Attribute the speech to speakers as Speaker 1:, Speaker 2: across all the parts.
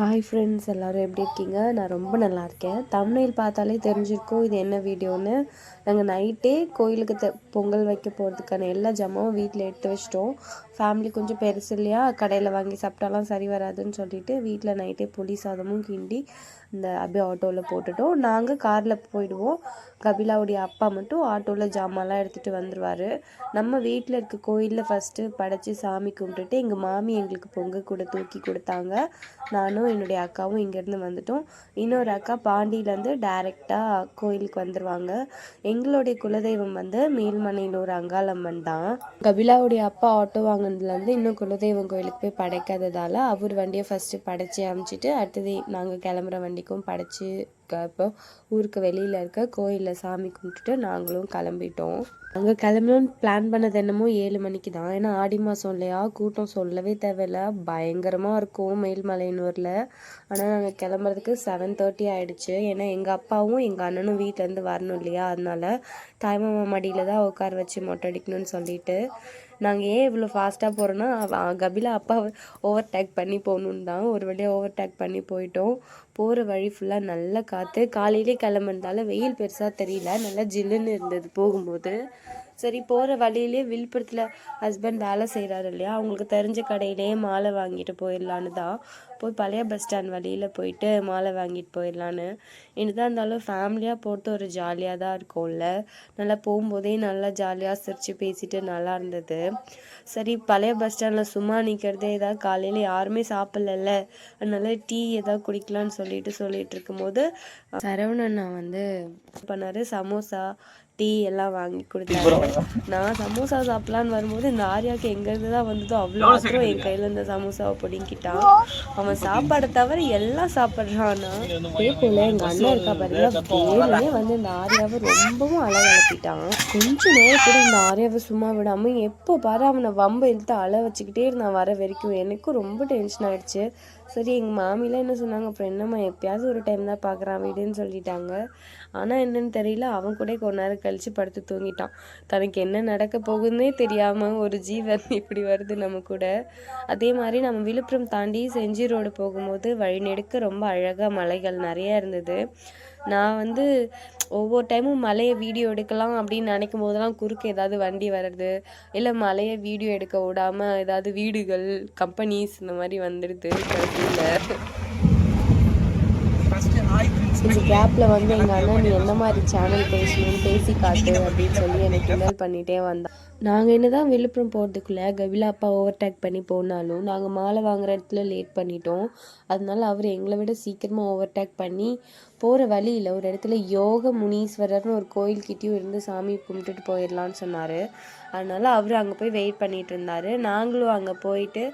Speaker 1: Hi friends, எல்லோரும் எப்படி இருக்கீங்க? நான் ரொம்ப நல்லா இருக்கேன். தம்ப்நெயில் பார்த்தாலே தெரிஞ்சிருக்கும் இது என்ன வீடியோன்னு. நாங்கள் நைட்டே கோயிலுக்கு பொங்கல் வைக்க போகிறதுக்கான எல்லா ஜாமாவும் வீட்டில் எடுத்து வச்சிட்டோம். ஃபேமிலி கொஞ்சம் பெருசு இல்லையா, கடையில் வாங்கி சாப்பிட்டாலாம் சரி வராதுன்னு சொல்லிட்டு வீட்டில் நைட்டே புளி சாதமும் கிண்டி இந்த அப்படியே ஆட்டோவில் போட்டுட்டோம். நாங்கள் காரில் போயிடுவோம். கபிலாவுடைய அப்பா மட்டும் ஆட்டோவில் ஜாமான்லாம் எடுத்துகிட்டு வந்துடுவார். நம்ம வீட்டில் இருக்க கோயிலில் ஃபஸ்ட்டு படைச்சி சாமி கும்பிட்டுட்டு எங்கள் மாமி எங்களுக்கு பொங்கல் கூட தூக்கி கொடுத்தாங்க. நானும் என்னுடைய அக்காவும் இங்கேருந்து வந்துட்டோம். இன்னொரு அக்கா பாண்டியிலேருந்து டைரெக்டாக கோயிலுக்கு வந்துடுவாங்க. எங்களுடைய குலதெய்வம் மேல்மனையில் ஒரு அங்காளம்மன் தான். கபிலாவுடைய அப்பா ஆட்டோ வாங்கினதுலேருந்து இன்னும் குலதெய்வம் கோயிலுக்கு போய் படைக்காததால் அவர் வண்டியை ஃபஸ்ட்டு படைச்சி அமுச்சிட்டு அடுத்தது நாங்கள் கிளம்புற வண்டிக்கும் படைச்சி இப்போ ஊருக்கு வெளியில் இருக்க கோயிலில் சாமி கும்பிட்டுட்டு நாங்களும் கிளம்பிட்டோம். அங்கே கிளம்பணும்னு பிளான் பண்ணது என்னமோ 7 மணிக்கு தான். ஏன்னா ஆடி மாதம் இல்லையா, கூட்டம் சொல்லவே தேவையில்ல, பயங்கரமாக இருக்கும் மேல்மலையனூரில். ஆனால் நாங்கள் கிளம்புறதுக்கு 7:30 ஆகிடுச்சு. ஏன்னா எங்கள் அப்பாவும் எங்கள் அண்ணனும் வீட்டிலேருந்து வரணும் இல்லையா, அதனால தாய்மாமா மடியில் தான் உட்கார வச்சு மொட்டை அடிக்கணும்னு சொல்லிட்டு நாங்கள் ஏன் இவ்வளோ ஃபாஸ்ட்டாக போகிறோன்னா கபிலா அப்பா ஓவர்டேக் பண்ணி போகணுன்னு தான். ஒரு வழியாக ஓவர்டேக் பண்ணி போயிட்டோம். போகிற வழி ஃபுல்லாக நல்ல காற்று. காலையிலே கிளம்புறதால வெயில் பெருசாக தெரியல, நல்லா ஜில்லுன்னு இருந்தது போகும்போது. சரி, போகிற வழியிலே விழுப்புரத்தில் ஹஸ்பண்ட் வேலை செய்கிறாரு இல்லையா, அவங்களுக்கு தெரிஞ்ச கடையிலேயே மாலை வாங்கிட்டு போயிடலான்னு தான் போய் பழைய பஸ் ஸ்டாண்ட் வழியில் போயிட்டு மாலை வாங்கிட்டு போயிடலான்னு. என்னதான் இருந்தாலும் ஃபேமிலியாக போகிறது ஒரு ஜாலியாக தான் இருக்கும்ல. நல்லா போகும்போதே நல்லா ஜாலியாக சிரித்து பேசிட்டு நல்லா இருந்தது. சரி, பழைய பஸ் ஸ்டாண்டில் சும்மா நிற்கிறதே ஏதாவது காலையில் யாருமே சாப்பிட்லல்ல, அதனால டீ ஏதாவது குடிக்கலான்னு சொல்லிட்டு இருக்கும்போது சரவணன் பண்ணார், சமோசா டீ எல்லாம் வாங்கி கொடுத்தாரு. நான் சமோசா சாப்பிட்லான்னு வரும்போது இந்த ஆரியாவுக்கு எங்கேருந்து தான் வந்ததோ அவ்வளோ மாத்திரம் என் கையில் இருந்த சமோசாவை பிடிங்கிட்டான். அவன் சாப்பாடை தவிர எல்லாம் சாப்பிட்றான்னா. அதே போல் எங்கள் அண்ணன் இருக்கா பாருங்க, வேணுமே இந்த ஆரியாவை ரொம்பவும் அழகழப்பிட்டான். கொஞ்சம் நேரம் கூட இந்த ஆரியாவை சும்மா விடாமல் எப்போ பாரு அவனை வம்பு இழுத்து அழ வச்சுக்கிட்டே இருந்தான் வர வரைக்கும். எனக்கும் ரொம்ப டென்ஷன் ஆகிடுச்சு. சரி, எங்கள் மாமிலாம் என்ன சொன்னாங்க, அப்புறம் என்னம்மா எப்பயாவது ஒரு டைம் தான் பார்க்குறான் வீடுன்னு சொல்லிட்டாங்க. ஆனால் என்னன்னு தெரியல, அவன் கூட கொஞ்ச நேரம் கழித்து படுத்து தூங்கிட்டான். தனக்கு என்ன நடக்க போகுதுன்னே தெரியாமல் ஒரு ஜீவன் இப்படி வருது நம்ம கூட. அதே மாதிரி நம்ம விழுப்புரம் தாண்டி செஞ்சி ரோடு போகும்போது வழிநெடுக்க ரொம்ப அழகாக மலைகள் நிறையா இருந்தது. நான் ஒவ்வொரு டைமும் மலையை வீடியோ எடுக்கலாம் அப்படின்னு நினைக்கும் போதெல்லாம் குறுக்கு ஏதாவது வண்டி வர்றது, இல்லை மலையை வீடியோ எடுக்க விடாமல் ஏதாவது வீடுகள், கம்பெனிஸ் இந்த மாதிரி வந்துடுது. இந்த கேப்பில் எங்கள் அண்ணன் நீ எந்த மாதிரி சேனல் பேசணும்னு பேசி காட்டு அப்படின்னு சொல்லி எனக்கு கிண்டல் பண்ணிகிட்டே வந்தான். நாங்கள் என்ன தான் விழுப்புரம் போகிறதுக்குள்ளே கபிலா அப்பா ஓவர்டேக் பண்ணி போனாலும் நாங்கள் மாலை வாங்குகிற இடத்துல லேட் பண்ணிட்டோம். அதனால அவர் எங்களை விட சீக்கிரமாக ஓவர்டேக் பண்ணி போகிற வழியில் ஒரு இடத்துல யோக முனீஸ்வரர்னு ஒரு கோயில்கிட்டையும் இருந்து சாமி கும்பிட்டுட்டு போயிடலான்னு சொன்னார். அதனால் அவர் அங்கே போய் வெயிட் பண்ணிகிட்டு இருந்தார். நாங்களும் அங்கே போயிட்டு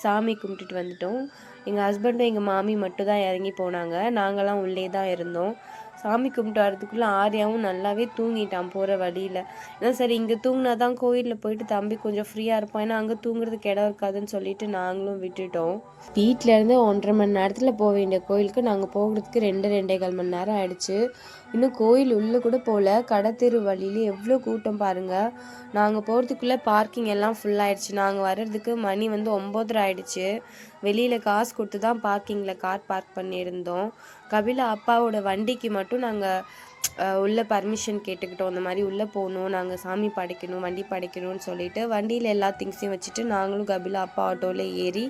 Speaker 1: சாமி கும்பிட்டுட்டு வந்துட்டோம். எங்கள் ஹஸ்பண்டும் எங்கள் மாமி மட்டும் தான் இறங்கி போனாங்க. நாங்களாம் உள்ளே தான் இருந்தோம். சாமி கும்பிட்டு வரதுக்குள்ளே ஆரியாவும் நல்லாவே தூங்கிட்டான் போகிற வழியில். ஏன்னா சரி, இங்கே தூங்கினா தான் கோயிலில் போயிட்டு தம்பி கொஞ்சம் ஃப்ரீயாக இருப்பான், ஏன்னா அங்கே தூங்குறதுக்கு இடம் இருக்காதுன்னு சொல்லிட்டு நாங்களும் விட்டுட்டோம். வீட்டிலேருந்து 1.5 மணி நேரத்தில் போக வேண்டிய கோயிலுக்கு நாங்கள் போகிறதுக்கு 2-2.25 மணி நேரம் ஆயிடுச்சு. இன்னும் கோயில் உள்ளே கூட போகல. கடத்தெரு வழியிலே எவ்வளோ கூட்டம் பாருங்கள். நாங்கள் போகிறதுக்குள்ளே பார்க்கிங் எல்லாம் ஃபுல்லாகிடுச்சு. நாங்கள் வர்றதுக்கு மணி 9:30 ஆயிடுச்சு. வெளியில் காசு கொடுத்து தான் பார்க்கிங்கில் கார் பார்க் பண்ணியிருந்தோம். கபிலா அப்பாவோட வண்டிக்கு மட்டும் நாங்கள் உள்ளே பர்மிஷன் கேட்டுக்கிட்டோம். அந்த மாதிரி உள்ளே போகணும், நாங்கள் சாமி படைக்கணும், வண்டி படைக்கணும்னு சொல்லிட்டு வண்டியில் எல்லா திங்ஸையும் வச்சுட்டு நாங்களும் கபிலா அப்பா ஆட்டோவில் ஏறி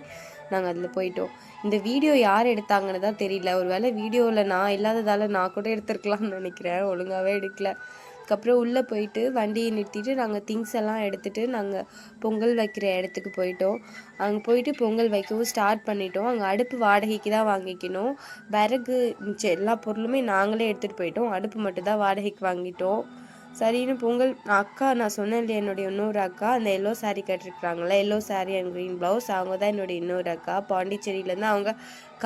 Speaker 1: நாங்கள் அதில் போயிட்டோம். இந்த வீடியோ யார் எடுத்தாங்கன்னு தான் தெரியல. ஒரு வேளை வீடியோவில் நான் இல்லாததால் நான் கூட எடுத்துருக்கலாம்னு நினைக்கிறேன், ஒழுங்காகவே எடுக்கல. அதுக்கப்புறம் உள்ளே போயிட்டு வண்டியை நிறுத்திட்டு நாங்கள் திங்ஸ் எல்லாம் எடுத்துகிட்டு நாங்கள் பொங்கல் வைக்கிற இடத்துக்கு போயிட்டோம். அங்கே போயிட்டு பொங்கல் வைக்கவும் ஸ்டார்ட் பண்ணிட்டோம். அங்கே அடுப்பு வாடகைக்கு தான் வாங்கிக்கணும். விறகு மிச்சம் எல்லா பொருளுமே நாங்களே எடுத்துகிட்டு போயிட்டோம். அடுப்பு மட்டும் தான் வாடகைக்கு வாங்கிட்டோம். சரின்னு பொங்கல் அக்கா, நான் சொன்னேன் இல்லையா என்னுடைய இன்னொரு அக்கா, அந்த எல்லோ சாரீ கட்டிருக்குறாங்களே, yellow sari and green blouse, அவங்க தான் என்னுடைய இன்னொரு அக்கா. பாண்டிச்சேரியிலேருந்து அவங்க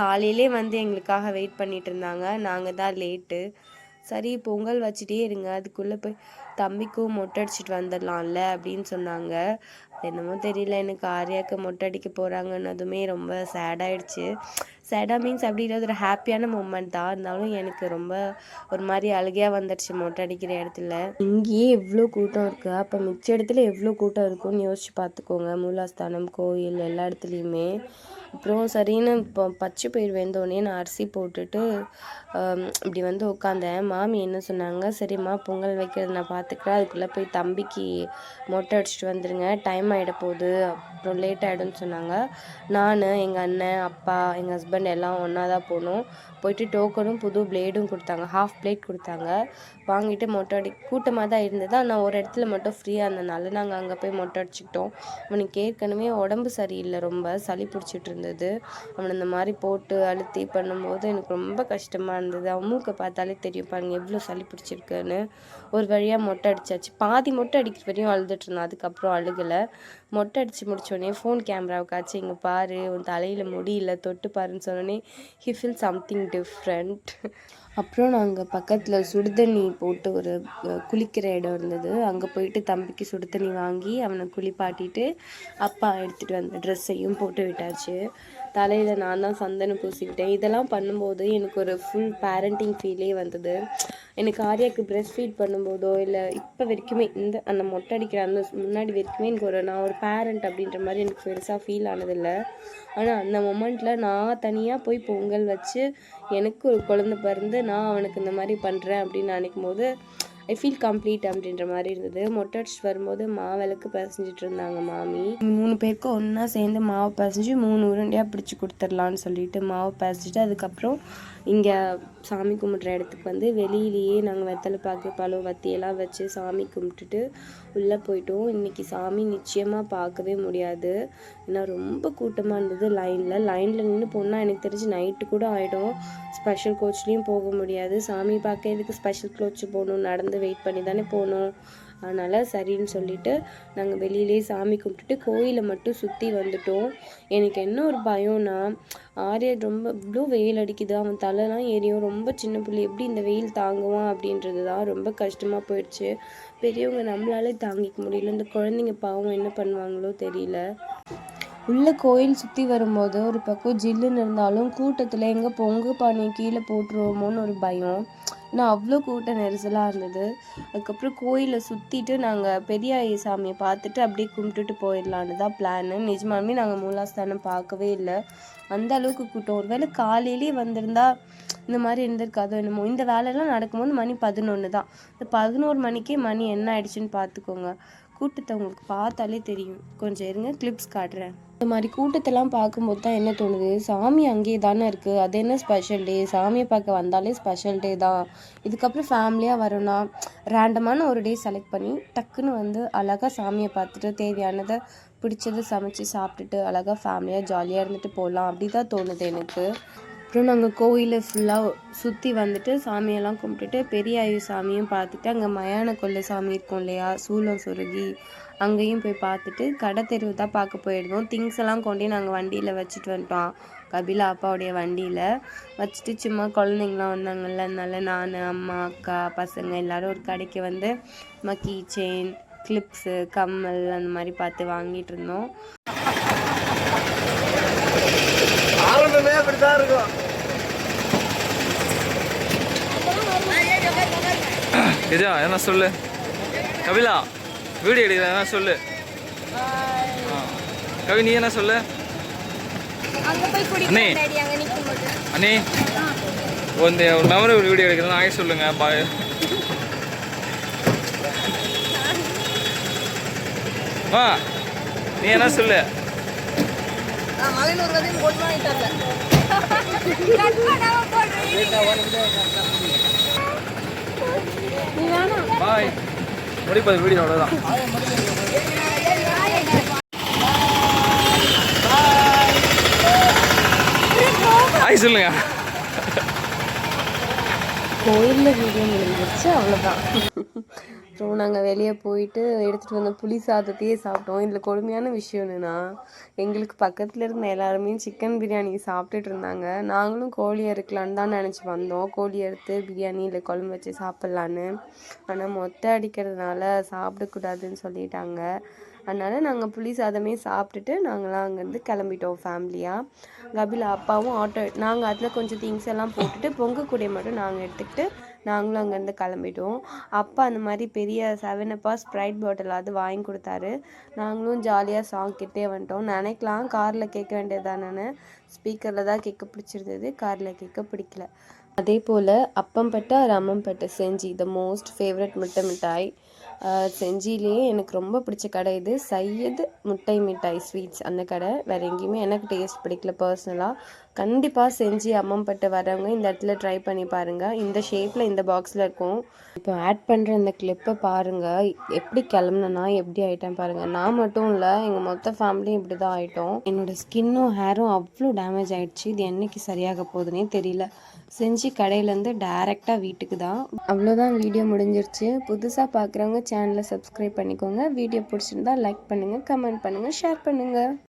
Speaker 1: காலையிலே எங்களுக்காக வெயிட் பண்ணிட்டு இருந்தாங்க. நாங்கள் தான் லேட்டு. சரி, பொங்கல் வச்சுட்டே இருங்க, அதுக்குள்ளே போய் தம்பிக்கும் மொட்டை அடிச்சுட்டு வந்துடலாம்ல அப்படின்னு சொன்னாங்க. என்னமோ தெரியல, எனக்கு ஆரியாவுக்கு மொட்டை அடிக்க போகிறாங்கன்னதுமே ரொம்ப சேடாகிடுச்சு. சேடாக மீன்ஸ் அப்படின்றது ஒரு ஹாப்பியான மூமெண்ட் தான், இருந்தாலும் எனக்கு ரொம்ப ஒரு மாதிரி அழுகையாக வந்துடுச்சு மொட்டை அடிக்கிற இடத்துல. இங்கேயே எவ்வளோ கூட்டம் இருக்குது, அப்போ மிச்ச இடத்துல எவ்வளோ கூட்டம் இருக்குன்னு யோசிச்சு பார்த்துக்கோங்க. மூலாஸ்தானம், கோயில் எல்லா இடத்துலையுமே. அப்புறம் சரின்னு இப்போ பச்சை பயிர் வெந்தோடனே நான் அரிசி போட்டுட்டு இப்படி வந்து உட்காந்தேன். மாமி என்ன சொன்னாங்க, சரிம்மா பொங்கல் வைக்கிறது நான் பார்த்துக்கிறேன், அதுக்குள்ளே போய் தம்பிக்கு மொட்டை அடிச்சுட்டு வந்துடுங்க, டைம் ஆகிட போகுது, அப்புறம் லேட் ஆகிடும்னு சொன்னாங்க. நான் எங்கள் அண்ணன், அப்பா, எங்கள் ஹஸ்பண்ட் எல்லாம் ஒன்றா தான் போனோம். போயிட்டு டோக்கனும் புது பிளேடும் கொடுத்தாங்க, ஹாஃப் பிளேட் கொடுத்தாங்க. வாங்கிட்டு மொட்டை கூட்டமாக தான் இருந்தது, ஆனால் ஒரு இடத்துல மட்டும் ஃப்ரீயாக இருந்ததுனால நாங்கள் அங்கே போய் மொட்டை அடிச்சுக்கிட்டோம். அவனுக்கு ஏற்கனவே உடம்பு சரியில்லை, ரொம்ப சளி பிடிச்சிட்டு இருந்தது. அவனை இந்த மாதிரி போட்டு அழுத்தி பண்ணும்போது எனக்கு ரொம்ப கஷ்டமாக இருந்தது. அவன் மூக்கை பார்த்தாலே தெரியும் பாருங்க எவ்வளோ சளி பிடிச்சிருக்குன்னு. ஒரு வழியாக மொட்டை அடிச்சாச்சு. பாதி மொட்டை அடிக்கிற வரையும் அழுதுட்டு இருந்தான், அதுக்கப்புறம் அழுகலை. மொட்டை அடித்து முடிச்சோடனே ஃபோன் கேமராவுக்காச்சு இங்கே பாரு, உன் தலையில் முடியல, தொட்டு பாருன்னு சொன்னோடனே ஹி ஃபீல் சம்திங் டிஃப்ரெண்ட். அப்புறம் நாங்கள் பக்கத்தில் சுடுதண்ணி போட்டு ஒரு குளிக்கிற இடம் இருந்தது, அங்கே போயிட்டு தம்பிக்கு சுடுதண்ணி வாங்கி அவனை குளிப்பாட்டிட்டு அப்பா எடுத்துகிட்டு வந்த ட்ரெஸ்ஸையும் போட்டு விட்டாச்சு. தலையில் நான் தான் சந்தனம் பூசிக்கிட்டேன். இதெல்லாம் பண்ணும்போது எனக்கு ஒரு ஃபுல் பேரண்டிங் ஃபீலே வந்தது. எனக்கு ஆர்யாவுக்கு ப்ரெஸ்ட் ஃபீட் பண்ணும்போதோ இல்லை இப்போ வரைக்குமே அந்த மொட்டை அடிக்கிற அந்த முன்னாடி வரைக்குமே எனக்கு நான் ஒரு பேரண்ட் அப்படின்ற மாதிரி எனக்கு பெருசாக ஃபீல் ஆனதில்லை. ஆனால் அந்த மொமெண்ட்டில் நான் தனியாக போய் பொங்கல் வச்சு எனக்கு ஒரு குழந்தை பிறந்து நான் அவனுக்கு இந்த மாதிரி பண்ணுறேன் அப்படின்னு நினைக்கும் போது ஐ ஃபீல் கம்ப்ளீட் அப்படின்ற மாதிரி இருந்தது. மொட்டை அடிச்சுட்டு வரும்போது மாவிளக்கு பிசைஞ்சிட்டு இருந்தாங்க மாமி. 3 பேருக்கும் ஒன்றா சேர்ந்து மாவு பிசைஞ்சு 3 உருண்டையாக பிடிச்சி கொடுத்துடலான்னு சொல்லிட்டு மாவு பிசைஞ்சிட்டு அதுக்கப்புறம் இங்கே சாமி கும்பிட்ற இடத்துக்கு வந்து வெளியிலேயே நாங்கள் வெத்தலை பாக்கு பழம் வத்தியெல்லாம் வச்சு சாமி கும்பிட்டுட்டு உள்ளே போயிட்டோம். இன்றைக்கி சாமி நிச்சயமாக பார்க்கவே முடியாது, ஏன்னா ரொம்ப கூட்டமாக இருந்தது. லைனில் நின்று போனால் எனக்கு தெரிஞ்சு நைட்டு கூட ஆகிடும். ஸ்பெஷல் கோச்லேயும் போக முடியாது, சாமி பார்க்க எதுக்கு ஸ்பெஷல் கோச் போகணும், நடந்து வெயிட் பண்ணி தானே போகணும். அதனால் சரின்னு சொல்லிவிட்டு நாங்கள் வெளியிலே சாமி கும்பிட்டுட்டு கோயிலை மட்டும் சுற்றி வந்துட்டோம். எனக்கு என்ன ஒரு பயம்னா, ஆர்யா ரொம்ப இவ்வளோ வெயில் அடிக்குது, அவன் தலைலாம் எரியும், ரொம்ப சின்ன பிள்ளை எப்படி இந்த வெயில் தாங்குவான் அப்படின்றது தான் ரொம்ப கஷ்டமாக போயிடுச்சு. பெரியவங்க நம்மளாலே தாங்கிக்க முடியல, இந்த குழந்தைங்க பாவம் என்ன பண்ணுவாங்களோ தெரியல. உள்ள கோயில் சுற்றி வரும்போது ஒரு பக்கம் ஜில்லுன்னு இருந்தாலும் கூட்டத்தில் எங்கே பொங்கு பானையை கீழே போட்டுருவோமோன்னு ஒரு பயம். ஏன்னா அவ்வளோ கூட்ட நெரிசலாக இருந்தது. அதுக்கப்புறம் கோயிலை சுற்றிட்டு நாங்கள் பெரியாயி சாமியை பார்த்துட்டு அப்படியே கும்பிட்டுட்டு போயிடலான்னு தான் பிளான்னு. நிஜமாலுமே நாங்கள் மூலாஸ்தானம் பார்க்கவே இல்லை, அந்த அளவுக்கு கூட்டம். ஒரு வேளை காலையிலேயே வந்திருந்தா இந்த மாதிரி இருந்திருக்காதோ என்னமோ. இந்த வேலையெல்லாம் நடக்கும்போது மணி 11 தான். இந்த 11 மணிக்கே மணி என்ன ஆயிடுச்சுன்னு பார்த்துக்கோங்க. கூட்டத்தை உங்களுக்கு பார்த்தாலே தெரியும். கொஞ்சம் இருங்க, கிளிப்ஸ் காட்டுறேன். இந்த மாதிரி கூட்டத்தெல்லாம் பார்க்கும்போது தான் என்ன தோணுது, சாமி அங்கேயே தானே இருக்குது, அது என்ன ஸ்பெஷல் டே, சாமியை பார்க்க வந்தாலே ஸ்பெஷல் டே தான். இதுக்கப்புறம் ஃபேமிலியாக வரோன்னா ரேண்டமான ஒரு டே செலக்ட் பண்ணி டக்குன்னு வந்து அழகாக சாமியை பார்த்துட்டு தேவையானதை பிடிச்சதை சமைச்சு சாப்பிட்டுட்டு அழகாக ஃபேமிலியாக ஜாலியாக இருந்துட்டு போகலாம் அப்படி தான் தோணுது எனக்கு. அப்புறம் நாங்கள் கோயிலை ஃபுல்லாக சுற்றி வந்துட்டு சாமியெல்லாம் கும்பிட்டுட்டு பெரியாயு சாமியும் பார்த்துட்டு அங்கே மயான கொள்ளை சாமி இருக்கும் இல்லையா, சூலம் சொருகி, அங்கேயும் போய் பார்த்துட்டு கடை தெருவு தான் பார்க்க போயிடுவோம். திங்ஸ் எல்லாம் கொண்டு நாங்கள் வண்டியில் வச்சுட்டு வந்துட்டோம், கபிலா அப்பாவுடைய வண்டியில் வச்சுட்டு. சும்மா குழந்தைங்களாம் வந்தாங்கல்ல, அதனால நான், அம்மா, அக்கா, பசங்க எல்லோரும் ஒரு கடைக்கு வந்து கீ செயின், கிளிப்ஸு, கம்மல் அந்த மாதிரி பார்த்து வாங்கிட்டு இருந்தோம்.
Speaker 2: ஆரம்பமே அப்படித்தான் இருக்கும்.
Speaker 3: கஜா என்ன சொல்லு, கபிலா வீடியோ எடுக்கிற என்ன சொல்லு. கவி நீ என்ன சொல்லு. அண்ணே அண்ணே ஒரு மெமரபிள் வீடியோ எடுக்கிறேன் ஆகி சொல்லுங்க. பாய். நீ என்ன சொல்லு. பாய். முடிப்பது வீடியோ அவ்வளோதான். ஆய் சொல்லுங்க.
Speaker 1: கோயிலில் வீடியோ முடிஞ்சிருச்சு, அவ்வளோதான். அப்புறம் நாங்கள் வெளியே போயிட்டு எடுத்துகிட்டு வந்த புளி சாதத்தையே சாப்பிட்டோம். இதில் கொடுமையான விஷயம் என்னென்னா, எங்களுக்கு பக்கத்தில் இருந்த எல்லாருமே சிக்கன் பிரியாணி சாப்பிட்டுட்டு இருந்தாங்க. நாங்களும் கோழி அறுக்கலான்னு தான் நினச்சி வந்தோம், கோழி அறுத்து பிரியாணி இல்லை குழம்பு வச்சு சாப்பிட்லான்னு. ஆனால் மொட்டை அடிக்கிறதுனால சாப்பிடக்கூடாதுன்னு சொல்லிட்டாங்க. அதனால் நாங்கள் புளி சாதமே சாப்பிட்டுட்டு நாங்களாம் அங்கேருந்து கிளம்பிட்டோம் ஃபேமிலியாக. கபிலா அப்பாவும் ஆட்டோ, நாங்கள் அதில் கொஞ்சம் திங்ஸ் எல்லாம் போட்டுட்டு பொங்கல் கூடையை மட்டும் நாங்கள் எடுத்துக்கிட்டு நாங்களும் அங்கேருந்து கிளம்பிட்டோம். அப்பா அந்த மாதிரி பெரிய 7 ஸ்ப்ரைட் பாட்டில் அது வாங்கி கொடுத்தாரு. நாங்களும் ஜாலியாக சாங் கிட்டே வந்துட்டோம். நினைக்கலாம் காரில் கேட்க வேண்டியதானு, ஸ்பீக்கரில் தான் கேட்க பிடிச்சிருந்தது, காரில் கேட்க பிடிக்கல. அதே போல் அப்பம்பட்டு ரம்மம்பட்டு செஞ்சி த மோஸ்ட் ஃபேவரட் முட்டை மிட்டாய். செஞ்சிலேயே எனக்கு ரொம்ப பிடிச்ச கடை இது, சையது முட்டை மிட்டாய் ஸ்வீட்ஸ். அந்த கடை வேறு எங்கேயுமே எனக்கு டேஸ்ட் பிடிக்கல பர்சனலாக. கண்டிப்பாக செஞ்சு அம்மம்பட்டு வரவங்க இந்த இடத்துல ட்ரை பண்ணி பாருங்கள். இந்த ஷேப்பில் இந்த பாக்ஸில் இருக்கும். இப்போ ஆட் பண்ணுற இந்த கிளிப்பை பாருங்கள், எப்படி கிளம்புனா எப்படி ஆகிட்டேன் பாருங்கள். நான் மட்டும் இல்லை, எங்கள் மொத்த ஃபேமிலியும் இப்படி தான் ஆகிட்டோம். என்னோடய ஸ்கின்னும் ஹேரும் அவ்வளோ டேமேஜ் ஆகிடுச்சு. இது என்னைக்கு சரியாக போகுதுன்னே தெரியல. செஞ்சு கடையிலேருந்து டைரெக்டாக வீட்டுக்கு தான். அவ்வளோதான், வீடியோ முடிஞ்சிருச்சு. புதுசாக பார்க்குறவங்க சேனலை சப்ஸ்கிரைப் பண்ணிக்கோங்க. வீடியோ பிடிச்சிருந்தா லைக் பண்ணுங்கள், கமெண்ட் பண்ணுங்கள், ஷேர் பண்ணுங்கள்.